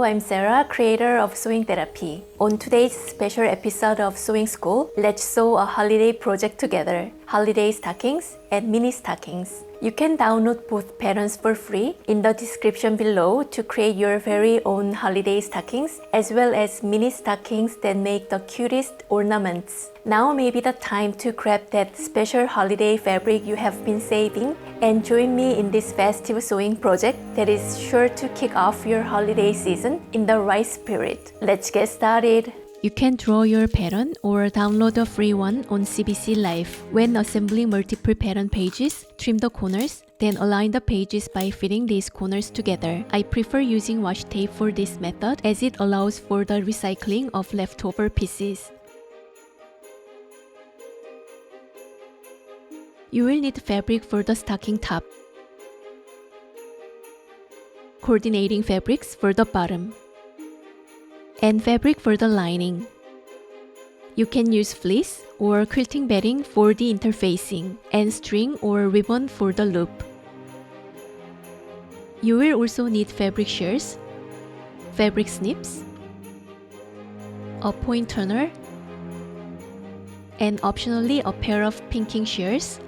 I'm Sara, creator of Sewing Therapy. On today's special episode of Sewing School, let's sew a holiday project together, holiday stockings and mini stockings. You can download both patterns for free in the description below to create your very own holiday stockings as well as mini stockings that make the cutest ornaments. Now may be the time to grab that special holiday fabric you have been saving and join me in this festive sewing project that is sure to kick off your holiday season in the right spirit. Let's get started! You can draw your pattern or download a free one on CBC Life. When assembling multiple pattern pages, trim the corners, then align the pages by fitting these corners together. I prefer using washi tape for this method as it allows for the recycling of leftover pieces. You will need fabric for the stocking top, coordinating fabrics for the bottom, and fabric for the lining. You can use fleece or quilting bedding for the interfacing, and string or ribbon for the loop. You will also need fabric shears, fabric snips, a point turner, and optionally a pair of pinking shears,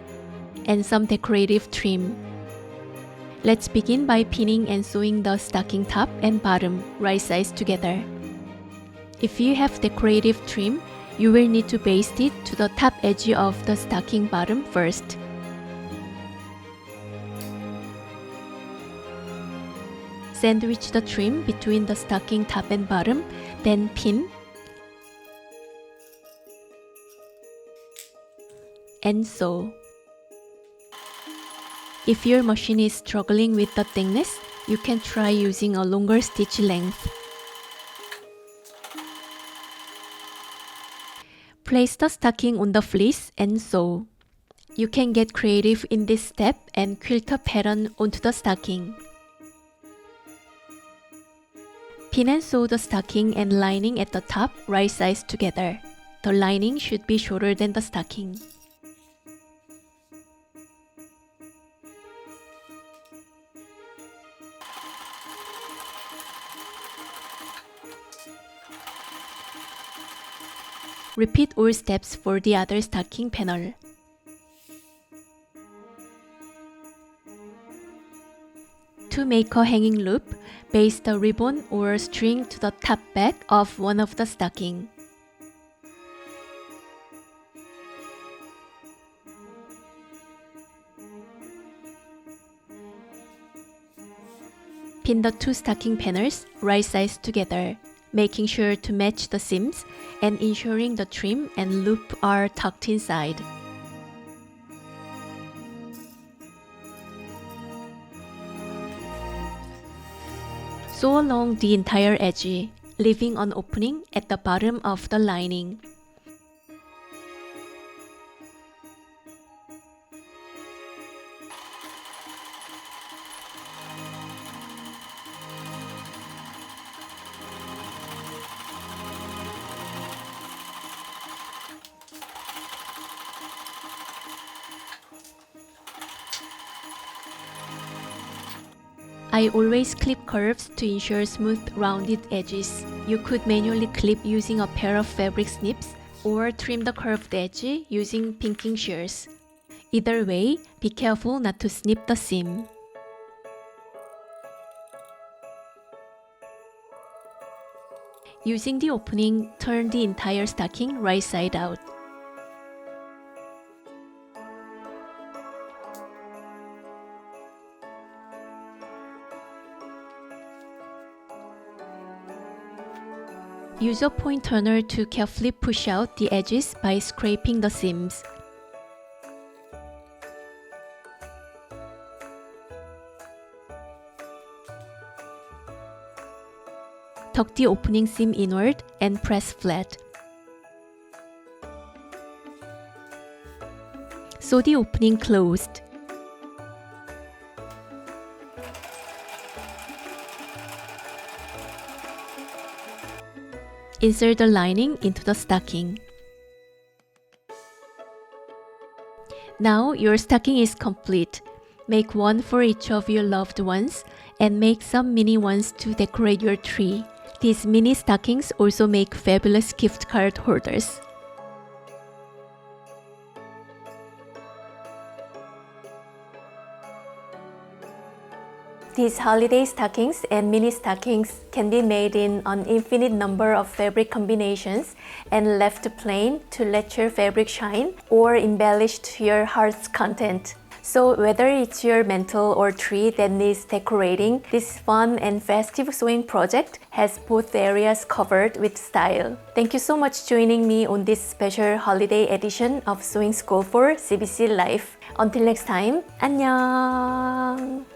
and some decorative trim. Let's begin by pinning and sewing the stocking top and bottom right sides together. If you have decorative trim, you will need to baste it to the top edge of the stocking bottom first. Sandwich the trim between the stocking top and bottom, then pin and sew. If your machine is struggling with the thickness, you can try using a longer stitch length. Place the stocking on the fleece and sew. You can get creative in this step and quilt a pattern onto the stocking. Pin and sew the stocking and lining at the top right sides together. The lining should be shorter than the stocking. Repeat all steps for the other stocking panel. To make a hanging loop, baste the ribbon or string to the top back of one of the stocking. Pin the two stocking panels right sides together, making sure to match the seams and ensuring the trim and loop are tucked inside. Sew along the entire edge, leaving an opening at the bottom of the lining. I always clip curves to ensure smooth, rounded edges. You could manually clip using a pair of fabric snips or trim the curved edge using pinking shears. Either way, be careful not to snip the seam. Using the opening, turn the entire stocking right side out. Use a point turner to carefully push out the edges by scraping the seams. Tuck the opening seam inward and press flat. Sew the opening closed. Insert the lining into the stocking. Now your stocking is complete. Make one for each of your loved ones and make some mini ones to decorate your tree. These mini stockings also make fabulous gift card holders. These holiday stockings and mini stockings can be made in an infinite number of fabric combinations and left plain to let your fabric shine or embellished to your heart's content. So whether it's your mantle or tree that needs decorating, this fun and festive sewing project has both areas covered with style. Thank you so much joining me on this special holiday edition of Sewing School for CBC Life. Until next time, 안녕!